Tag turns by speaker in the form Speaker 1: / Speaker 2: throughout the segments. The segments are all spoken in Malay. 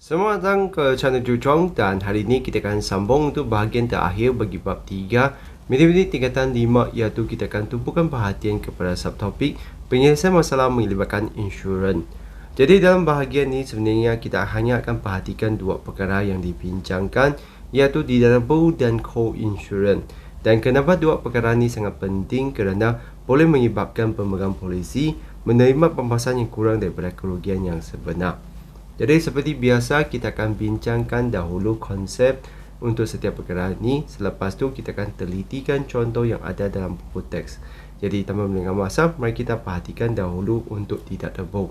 Speaker 1: Selamat datang ke channel Juchong dan hari ini kita akan sambung untuk bahagian terakhir bagi bab 3 Matematik tingkatan 5, iaitu kita akan tumpukan perhatian kepada subtopik penyelesaian masalah melibatkan insurans. Jadi dalam bahagian ini sebenarnya kita hanya akan perhatikan dua perkara yang dibincangkan, iaitu deductible dan co-insurance. Dan kenapa dua perkara ini sangat penting? Kerana boleh menyebabkan pemegang polisi menerima pembahasan yang kurang daripada kerugian yang sebenar. Jadi seperti biasa kita akan bincangkan dahulu konsep untuk setiap perkara ini. Selepas tu kita akan telitikan contoh yang ada dalam buku teks. Jadi tanpa melengah masa, mari kita perhatikan dahulu untuk deductible.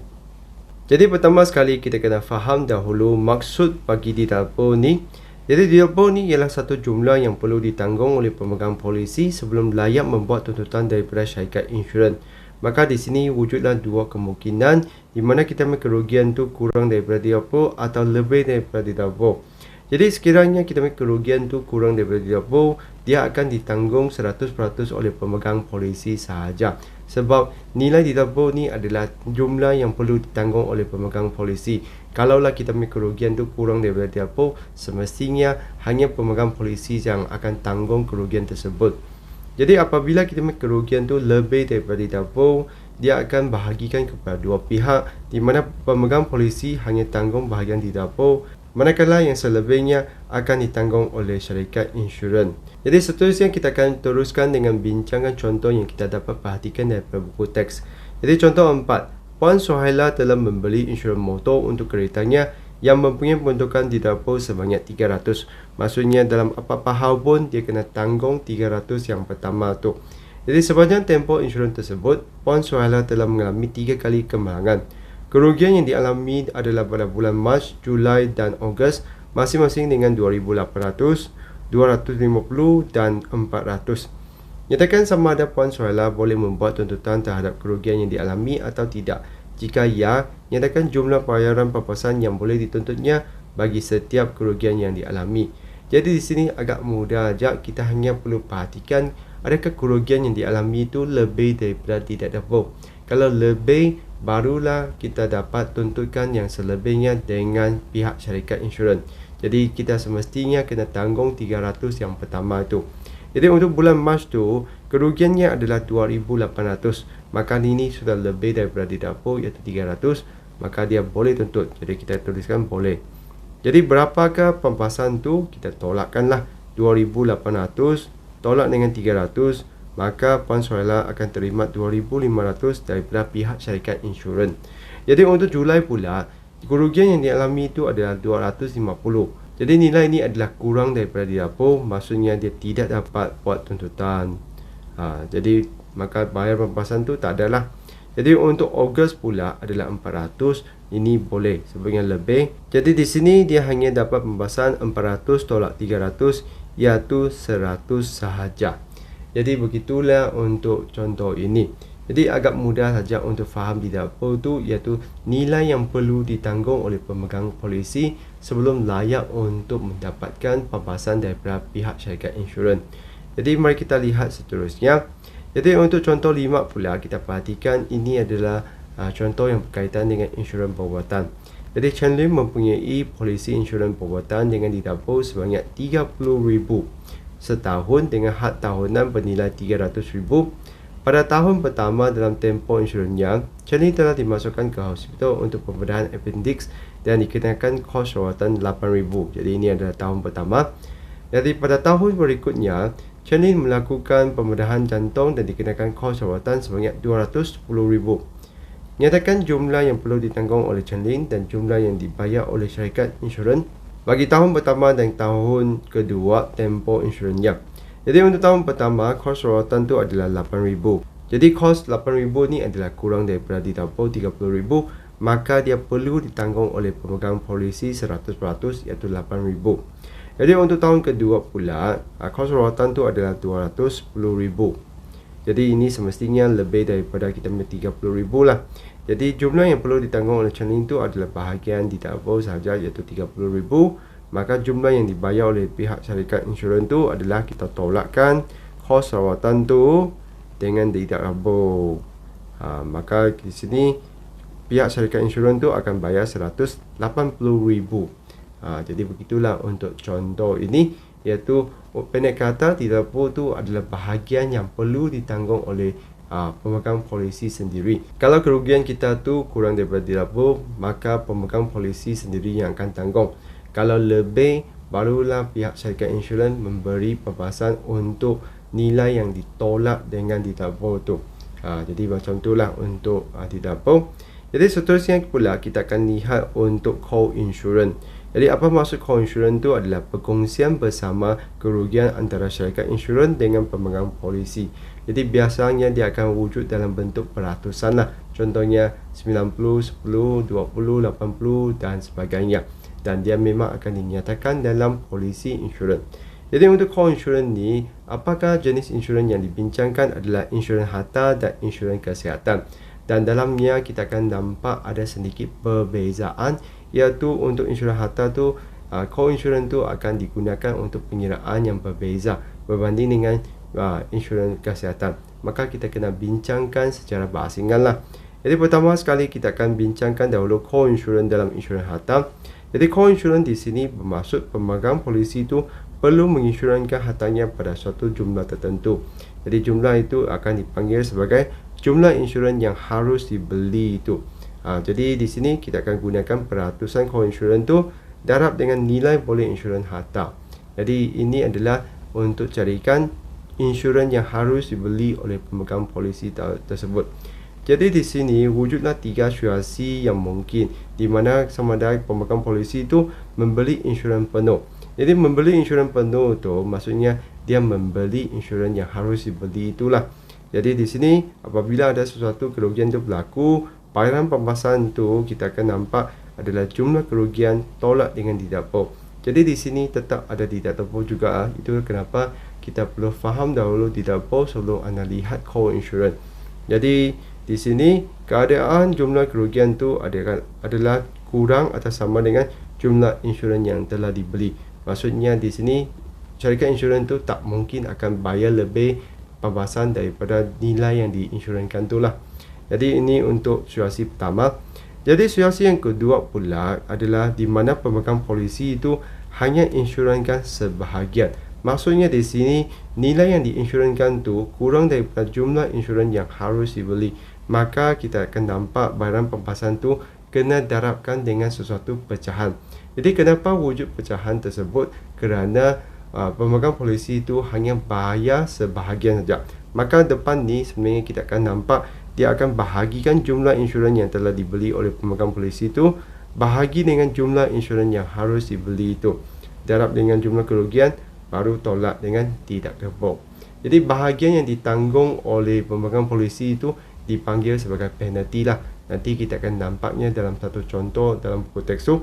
Speaker 1: Jadi pertama sekali kita kena faham dahulu maksud bagi deductible ni. Jadi deductible ni ialah satu jumlah yang perlu ditanggung oleh pemegang polisi sebelum layak membuat tuntutan daripada syarikat insurans. Maka di sini wujudlah dua kemungkinan di mana kita punya kerugian tu kurang daripada deductible atau lebih daripada deductible. Jadi sekiranya kita punya kerugian tu kurang daripada deductible, dia akan ditanggung 100% oleh pemegang polisi sahaja. Sebab nilai deductible ni adalah jumlah yang perlu ditanggung oleh pemegang polisi. Kalaulah kita punya kerugian tu kurang daripada deductible, semestinya hanya pemegang polisi yang akan tanggung kerugian tersebut. Jadi apabila kita punya kerugian tu lebih daripada deductible, dia akan bahagikan kepada dua pihak, di mana pemegang polisi hanya tanggung bahagian deductible, manakala yang selebihnya akan ditanggung oleh syarikat insurans. Jadi seterusnya kita akan teruskan dengan bincangan contoh yang kita dapat perhatikan daripada buku teks. Jadi contoh 4, Puan Suhaila telah membeli insurans motor untuk keretanya yang mempunyai peruntukan deductible sebanyak 300. Maksudnya dalam apa-apa hal pun dia kena tanggung 300 yang pertama tu. Jadi sepanjang tempoh insurans tersebut, Puan Suhaila telah mengalami 3 kali kemalangan. Kerugian yang dialami adalah pada bulan Mac, Julai dan Ogos, masing-masing dengan 2,800, 250 dan 400. Nyatakan sama ada Puan Suhaila boleh membuat tuntutan terhadap kerugian yang dialami atau tidak. Jika ya, nyatakan jumlah bayaran papasan yang boleh dituntutnya bagi setiap kerugian yang dialami. Jadi di sini agak mudah aja, kita hanya perlu perhatikan adakah kerugian yang dialami itu lebih daripada deductible. Kalau lebih, barulah kita dapat tuntutkan yang selebihnya dengan pihak syarikat insurans. Jadi kita semestinya kena tanggung 300 yang pertama itu. Jadi untuk bulan Mac tu, kerugiannya adalah 2,800. Maka ini sudah lebih daripada deductible, iaitu 300. Maka dia boleh tuntut. Jadi kita tuliskan boleh. Jadi berapakah pembahasan tu? Kita tolakkanlah 2,800 tolak dengan 300. Maka Puan Suhaila akan terima 2,500 daripada pihak syarikat insurans. Jadi untuk Julai pula, kerugian yang dialami itu adalah 250. Jadi nilai ini adalah kurang daripada deductible, maksudnya dia tidak dapat buat tuntutan. Jadi maka bayar pembahasan tu tak adalah. Jadi untuk Ogos pula adalah 400. Ini boleh sebagian lebih. Jadi di sini dia hanya dapat pembahasan 400 tolak 300, iaitu 100 sahaja. Jadi begitulah untuk contoh ini. Jadi agak mudah saja untuk faham deductible tu, iaitu nilai yang perlu ditanggung oleh pemegang polisi sebelum layak untuk mendapatkan pembahasan daripada pihak syarikat insurans. Jadi mari kita lihat seterusnya. Jadi untuk contoh 5 pula, kita perhatikan ini adalah contoh yang berkaitan dengan insurans perbuatan. Jadi Chen Lin mempunyai polisi insurans perbuatan dengan deductible sebanyak 30,000 setahun dengan had tahunan bernilai 300,000. Pada tahun pertama dalam tempoh insurannya, Chen Lin telah dimasukkan ke hospital untuk pembedahan appendix dan dikenakan kos rawatan 8,000. Jadi ini adalah tahun pertama. Jadi pada tahun berikutnya, Chen Lin melakukan pembedahan jantung dan dikenakan kos rawatan sebanyak 210,000. Nyatakan jumlah yang perlu ditanggung oleh Chen Lin dan jumlah yang dibayar oleh syarikat insurans bagi tahun pertama dan tahun kedua tempoh insurannya. Jadi untuk tahun pertama, kos rawatan tu adalah 8,000. Jadi kos 8,000 ni adalah kurang daripada deductible 30,000, maka dia perlu ditanggung oleh pemegang polisi 100%, iaitu 8,000. Jadi untuk tahun kedua pula, kos rawatan tu adalah 210,000. Jadi ini semestinya lebih daripada kita punya 30,000 lah. Jadi jumlah yang perlu ditanggung oleh Chen Lin tu adalah bahagian deductible sahaja, iaitu 30,000. Maka jumlah yang dibayar oleh pihak syarikat insurans tu adalah kita tolakkan kos rawatan tu dengan deductible. Maka di sini pihak syarikat insurans tu akan bayar 180,000. Jadi begitulah untuk contoh ini, iaitu pendek kata didapur tu adalah bahagian yang perlu ditanggung oleh pemegang polisi sendiri. Kalau kerugian kita tu kurang daripada didapur, maka pemegang polisi sendiri yang akan tanggung. Kalau lebih, barulah pihak syarikat insurans memberi pembahasan untuk nilai yang ditolak dengan didapur tu. Jadi macam itulah untuk didapur. Jadi seterusnya pula kita akan lihat untuk co-insurance. Jadi apa maksud co-insurance tu adalah perkongsian bersama kerugian antara syarikat insurans dengan pemegang polisi. Jadi biasanya dia akan wujud dalam bentuk peratusan lah. Contohnya 90, 10, 20, 80 dan sebagainya. Dan dia memang akan dinyatakan dalam polisi insurans. Jadi untuk co-insurance ni, apakah jenis insurans yang dibincangkan adalah insurans harta dan insurans kesihatan. Dan dalamnya kita akan nampak ada sedikit perbezaan, iaitu untuk insurans harta tu, co-insurance tu akan digunakan untuk pengiraan yang berbeza berbanding dengan insurans kesihatan. Maka kita kena bincangkan secara berasingan lah. Jadi pertama sekali kita akan bincangkan dahulu co-insurance dalam insurans harta. Jadi co-insurance di sini bermaksud pemegang polisi itu perlu menginsurankan hartanya pada suatu jumlah tertentu. Jadi jumlah itu akan dipanggil sebagai jumlah insurans yang harus dibeli itu. Jadi di sini kita akan gunakan peratusan co-insurance tu darab dengan nilai boleh insurans harta. Jadi ini adalah untuk carikan insurans yang harus dibeli oleh pemegang polisi tersebut. Jadi di sini wujudlah 3 situasi yang mungkin di mana sama ada pemegang polisi itu membeli insurans penuh. Jadi membeli insurans penuh tu maksudnya dia membeli insurans yang harus dibeli itulah. Jadi di sini apabila ada sesuatu kerugian tu berlaku, bayaran pembahasan tu kita akan nampak adalah jumlah kerugian tolak dengan didapur. Jadi di sini tetap ada didapur juga. Itu kenapa kita perlu faham dahulu didapur sebelum anda lihat co-insurance. Jadi di sini keadaan jumlah kerugian tu adalah kurang atau sama dengan jumlah insurans yang telah dibeli. Maksudnya di sini syarikat insurans tu tak mungkin akan bayar lebih pembahasan daripada nilai yang diinsurankan tu lah. Jadi ini untuk situasi pertama. Jadi situasi yang kedua pula adalah di mana pemegang polisi itu hanya insurankan sebahagian. Maksudnya di sini nilai yang diinsurankan tu kurang daripada jumlah insurans yang harus dibeli. Maka kita akan nampak bayaran pembahasan tu kena darabkan dengan sesuatu pecahan. Jadi kenapa wujud pecahan tersebut? Kerana pemegang polisi itu hanya bayar sebahagian saja. Maka depan ni sebenarnya kita akan nampak dia akan bahagikan jumlah insurans yang telah dibeli oleh pemegang polisi itu bahagi dengan jumlah insurans yang harus dibeli itu. Darab dengan jumlah kerugian, baru tolak dengan tidak dapur. Jadi bahagian yang ditanggung oleh pemegang polisi itu dipanggil sebagai penalti lah. Nanti kita akan nampaknya dalam satu contoh dalam buku teks tu.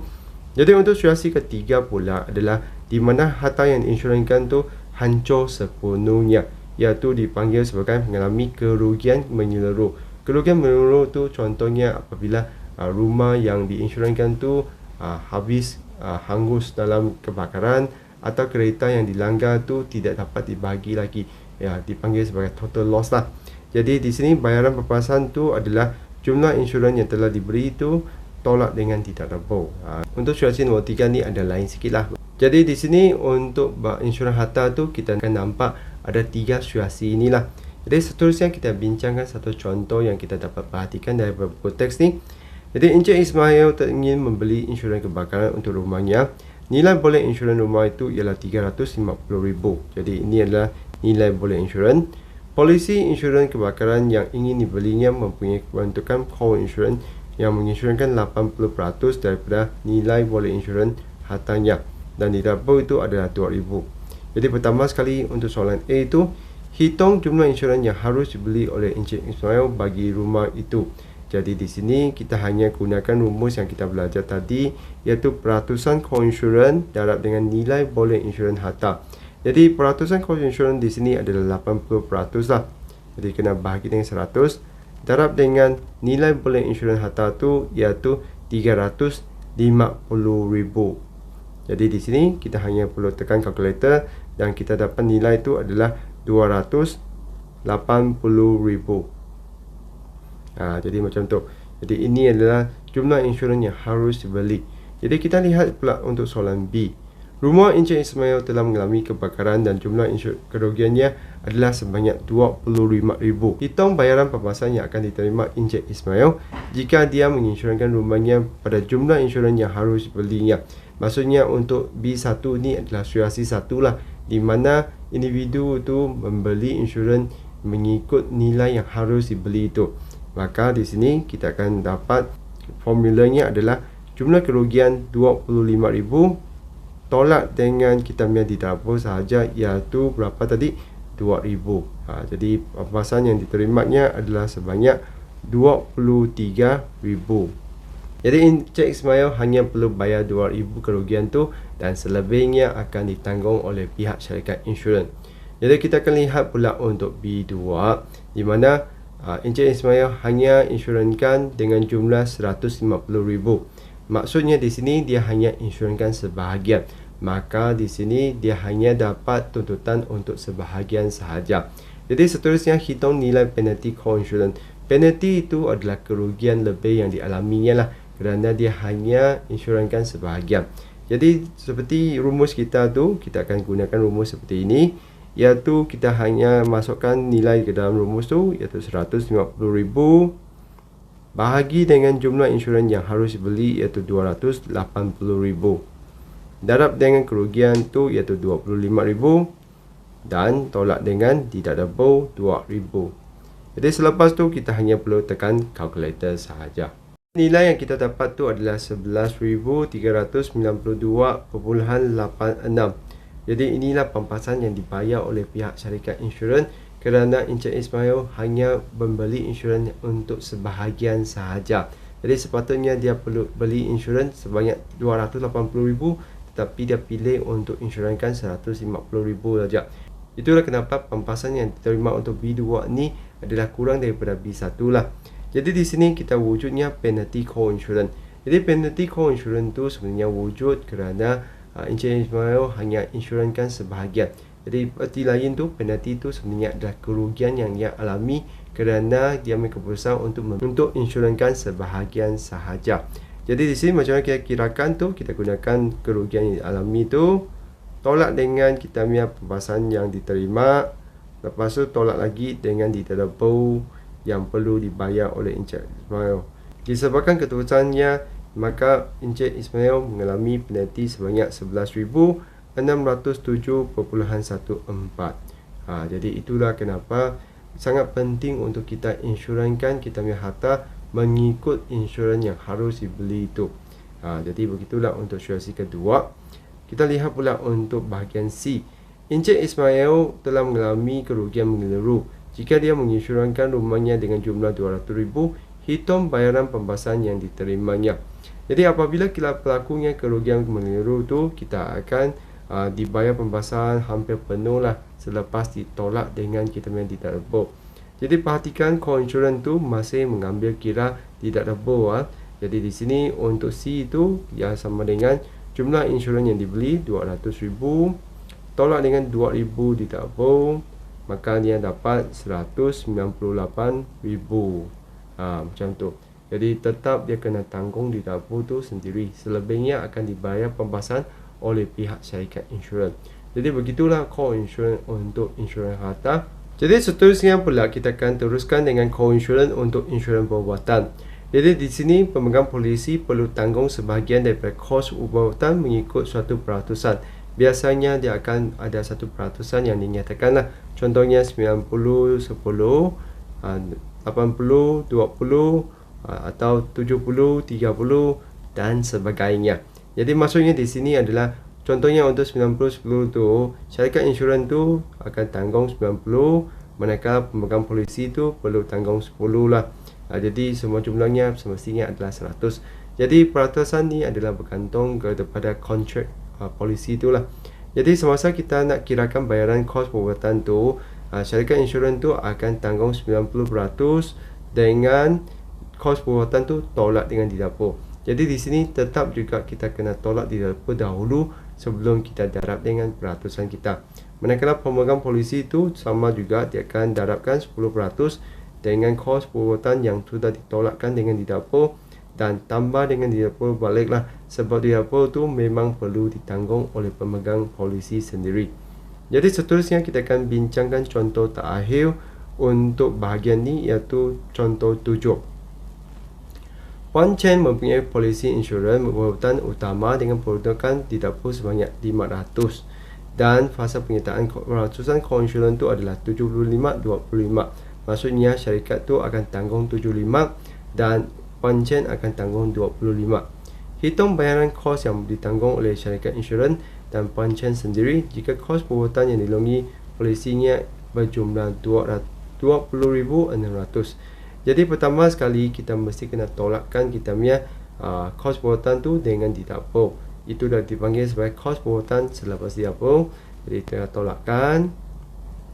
Speaker 1: Jadi untuk situasi ketiga pula adalah di mana harta yang diinsurankan tu hancur sepenuhnya, iaitu dipanggil sebagai mengalami kerugian menyeluruh. Kerugian menyeluruh tu contohnya apabila rumah yang diinsurankan tu habis hangus dalam kebakaran, atau kereta yang dilanggar tu tidak dapat dibagi lagi, dipanggil sebagai total loss lah. Jadi di sini bayaran pembahasan tu adalah jumlah insurans yang telah diberi itu tolak dengan tidak dapur. Untuk situasi nombor 3 ni ada lain sikit lah. Jadi di sini untuk insurans harta tu kita akan nampak ada 3 situasi inilah. Jadi seterusnya kita bincangkan satu contoh yang kita dapat perhatikan dari buku teks ni. Jadi Encik Ismail ingin membeli insurans kebakaran untuk rumahnya. Nilai boleh insurans rumah itu ialah RM350,000. Jadi ini adalah nilai boleh insurans. Polisi insurans kebakaran yang ingin dibelinya mempunyai peruntukan co-insurance yang menginsurankan 80% daripada nilai boleh insurans hartanya, dan didapur itu adalah RM2,000. Jadi pertama sekali untuk soalan A itu, hitung jumlah insurans yang harus dibeli oleh Encik Ismail bagi rumah itu. Jadi di sini kita hanya gunakan rumus yang kita belajar tadi, iaitu peratusan co-insurance darab dengan nilai boleh insurans harta. Jadi peratusan co-insurance di sini adalah 80% lah. Jadi kena bahagi dengan 100 darab dengan nilai boleh insurans harta tu iaitu RM350,000. Jadi di sini kita hanya perlu tekan kalkulator dan kita dapat nilai itu adalah RM280,000. Jadi macam tu. Jadi ini adalah jumlah insurans yang harus dibeli. Jadi kita lihat pula untuk soalan B. Rumah Encik Ismail telah mengalami kebakaran dan jumlah kerugiannya adalah sebanyak 25,000. Hitung bayaran pembasaran yang akan diterima Encik Ismail jika dia menginsurans rumahnya pada jumlah insurans yang harus dibelinya. Maksudnya untuk B1 ni adalah situasi 1 lah, di mana individu itu membeli insurans mengikut nilai yang harus dibeli itu. Maka di sini kita akan dapat formulanya adalah jumlah kerugian 25,000 tolak dengan kita punya didapur sahaja, iaitu berapa tadi? 2,000. Jadi pembasaran yang diterimanya adalah sebanyak 23,000. Jadi Encik Ismail hanya perlu bayar 2,000 kerugian tu dan selebihnya akan ditanggung oleh pihak syarikat insurans. Jadi kita akan lihat pula untuk B2, di mana Encik Ismail hanya insuranskan dengan jumlah 150,000. Maksudnya di sini dia hanya insuranskan sebahagian. Maka di sini dia hanya dapat tuntutan untuk sebahagian sahaja. Jadi seterusnya hitung nilai penalty co-insurance. Penalty itu adalah kerugian lebih yang dialaminya lah, kerana dia hanya insuranskan sebahagian. Jadi seperti rumus kita tu, kita akan gunakan rumus seperti ini, iaitu kita hanya masukkan nilai ke dalam rumus tu, iaitu 150,000 bahagi dengan jumlah insurans yang harus dibeli, iaitu 280,000. Darab dengan kerugian tu iaitu 25,000 dan tolak dengan didapur 2,000. Jadi selepas tu kita hanya perlu tekan kalkulator sahaja. Nilai yang kita dapat tu adalah 11,392.86. Jadi inilah pembasaran yang dibayar oleh pihak syarikat insurans kerana Encik Ismail hanya membeli insurans untuk sebahagian sahaja. Jadi sepatutnya dia perlu beli insurans sebanyak 280,000, tapi dia pilih untuk insuranskan 150,000 saja. Itulah kenapa pembasaran yang diterima untuk B2 ni adalah kurang daripada B1 lah. Jadi di sini kita wujudnya penalty co-insurance. Jadi penalty co-insurance tu sebenarnya wujud kerana Encik Ismail hanya insuranskan sebahagian. Jadi arti lain tu, penalty tu sebenarnya adalah kerugian yang dia alami kerana dia ambil keputusan untuk insuranskan sebahagian sahaja. Jadi di sini macam mana kita kirakan tu, kita gunakan kerugian yang alami tu tolak dengan kita punya pembasaran yang diterima, lepas tu tolak lagi dengan didapur yang perlu dibayar oleh Encik Ismail. Disebabkan keputusannya, maka Encik Ismail mengalami penalti sebanyak 11,607.14. Jadi itulah kenapa sangat penting untuk kita insuranskan kita punya harta mengikut insurans yang harus dibeli itu. Jadi begitulah untuk situasi kedua. Kita lihat pula untuk bahagian C. Encik Ismail telah mengalami kerugian menyeluruh. Jika dia menginsurансkan rumahnya dengan jumlah 200,000, hitung bayaran pembasaran yang diterimanya. Jadi apabila kita pelakunya kerugian menyeluruh tu, kita akan dibayar pembasaran hampir penuh lah selepas ditolak dengan kita punya didapur. Jadi perhatikan co-insurance tu masih mengambil kira didapur. Jadi di sini untuk C itu yang sama dengan jumlah insurans yang dibeli 200,000 tolak dengan 2,000 didapur, maka dia dapat 198,000. Macam tu. Jadi tetap dia kena tanggung didapur tu sendiri. Selebihnya akan dibayar pembasaran oleh pihak syarikat insurans. Jadi begitulah co-insurance untuk insurans harta. Jadi seterusnya pula kita akan teruskan dengan co-insurance untuk insurans perubatan. Jadi di sini pemegang polisi perlu tanggung sebahagian daripada kos perubatan mengikut suatu peratusan. Biasanya dia akan ada satu peratusan yang dinyatakanlah. Contohnya 90, 10, 80, 20 atau 70, 30 dan sebagainya. Jadi maksudnya di sini adalah contohnya untuk 90-10 tu, syarikat insurans tu akan tanggung 90, manakala pemegang polisi tu perlu tanggung 10 lah. Jadi semua jumlahnya semestinya adalah 100. Jadi peratusan ni adalah bergantung kepada kontrak polisi tu lah. Jadi semasa kita nak kirakan bayaran kos perubatan tu, syarikat insurans tu akan tanggung 90% dengan kos perubatan tu tolak dengan didapur. Jadi di sini tetap juga kita kena tolak didapur dahulu sebelum kita darab dengan peratusan kita. Manakala pemegang polisi itu sama juga, dia akan darabkan 10% dengan kos perubatan yang sudah ditolakkan dengan didapur dan tambah dengan didapur baliklah sebab dia apa tu memang perlu ditanggung oleh pemegang polisi sendiri. Jadi seterusnya kita akan bincangkan contoh terakhir untuk bahagian ni, iaitu contoh 7. Puan Chen mempunyai polisi insurans berhubungan utama dengan peruntukan didapur sebanyak 500 dan fasa penyertaan ratusan co-insurans tu adalah 75-25. Maksudnya syarikat tu akan tanggung 75 dan Puan Chen akan tanggung 25. Hitung bayaran kos yang ditanggung oleh syarikat insurans dan Puan Chen sendiri jika kos perbuatan yang dilindungi polisinya berjumlah 20,600. Jadi pertama sekali kita mesti kena tolakkan kita punya kos perbuatan tu dengan didapur. Itu dah dipanggil sebagai kos perbuatan selepas didapur. Jadi kita tolakkan.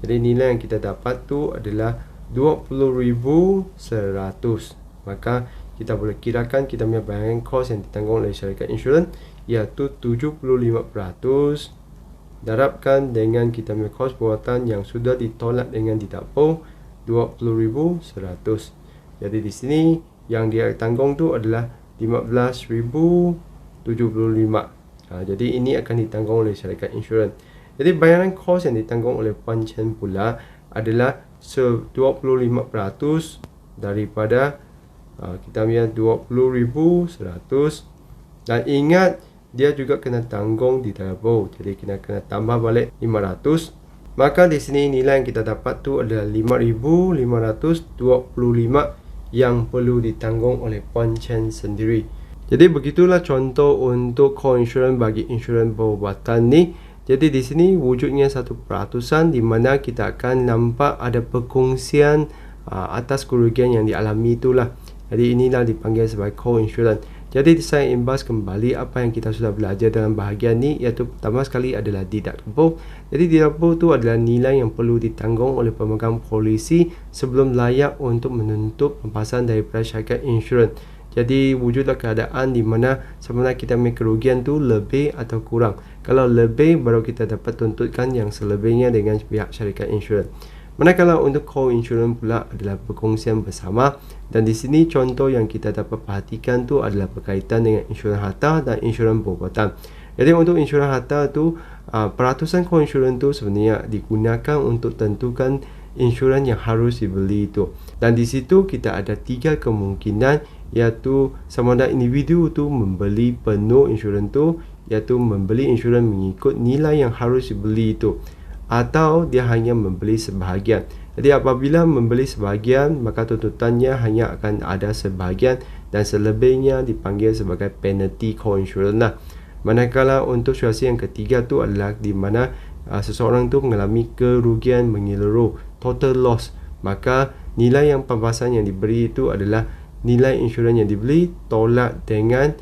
Speaker 1: Jadi nilai yang kita dapat tu adalah 20,100. Maka kita boleh kirakan kita punya bayaran kos yang ditanggung oleh syarikat insurans iaitu 75% darabkan dengan kita punya kos perbuatan yang sudah ditolak dengan didapur 20,100. Jadi di sini yang dia tanggung tu adalah 15,075. Jadi ini akan ditanggung oleh syarikat insurans. Jadi bayaran kos yang ditanggung oleh Puan Chen pula adalah 25% daripada kita punya 20,100. Dan ingat dia juga kena tanggung didapur. Jadi kena tambah balik 500. Maka di sini nilai yang kita dapat tu adalah 5,525 yang perlu ditanggung oleh Puan Chen sendiri. Jadi begitulah contoh untuk co-insurans bagi insurans perubatan ni. Jadi di sini wujudnya satu peratusan di mana kita akan nampak ada perkongsian atas kerugian yang dialami itulah. Jadi inilah dipanggil sebagai co-insurans. Jadi saya imbas kembali apa yang kita sudah belajar dalam bahagian ni, iaitu pertama sekali adalah didapur. Jadi didapur tu adalah nilai yang perlu ditanggung oleh pemegang polisi sebelum layak untuk menuntut pempasan daripada syarikat insurans. Jadi wujudlah keadaan di mana sebenarnya kita punya kerugian tu lebih atau kurang. Kalau lebih baru kita dapat tuntutkan yang selebihnya dengan pihak syarikat insurans. Manakala untuk co-insurans pula adalah perkongsian bersama, dan di sini contoh yang kita dapat perhatikan tu adalah berkaitan dengan insurans harta dan insurans perubatan. Jadi untuk insurans harta tu peratusan co-insurans tu sebenarnya digunakan untuk tentukan insurans yang harus dibeli itu. Dan di situ kita ada 3 kemungkinan, iaitu sama ada individu tu membeli penuh insurans tu, iaitu membeli insurans mengikut nilai yang harus dibeli itu, atau dia hanya membeli sebahagian. Jadi apabila membeli sebahagian, maka tuntutannya hanya akan ada sebahagian dan selebihnya dipanggil sebagai penalty co-insurance lah. Manakala untuk situasi yang ketiga tu adalah di mana seseorang tu mengalami kerugian menyeluruh, total loss, maka nilai yang pembahasan yang diberi itu adalah nilai insurans yang dibeli tolak dengan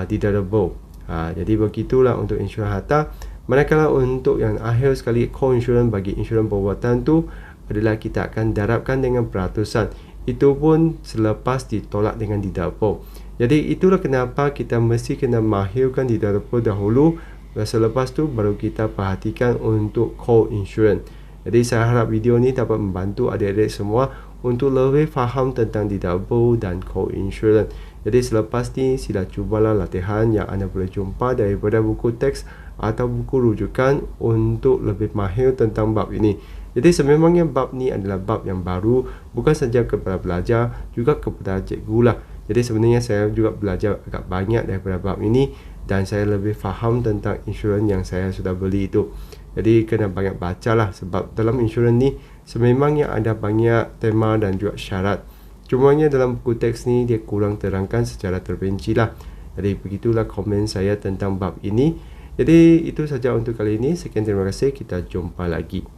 Speaker 1: didapur. Jadi begitulah untuk insurans harta. Manakala untuk yang akhir sekali co-insurans bagi insurans perubatan tu adalah kita akan darabkan dengan peratusan. Itu pun selepas ditolak dengan didapur. Jadi itulah kenapa kita mesti kena mahirkan didapur dahulu, dan selepas tu baru kita perhatikan untuk co-insurans. Jadi saya harap video ni dapat membantu adik-adik semua untuk lebih faham tentang didapur dan co-insurans. Jadi selepas ni sila cubalah latihan yang anda boleh jumpa daripada buku teks atau buku rujukan untuk lebih mahir tentang bab ini. Jadi sememangnya bab ni adalah bab yang baru, bukan saja kepada pelajar, juga kepada cikgu lah. Jadi sebenarnya saya juga belajar agak banyak daripada bab ini dan saya lebih faham tentang insurans yang saya sudah beli itu. Jadi kena banyak baca lah, sebab dalam insurans ni sememangnya ada banyak tema dan juga syarat. Cumanya dalam buku teks ni dia kurang terangkan secara terperinci lah. Jadi begitulah komen saya tentang bab ini. Jadi itu saja untuk kali ini. Sekian, terima kasih. Kita jumpa lagi.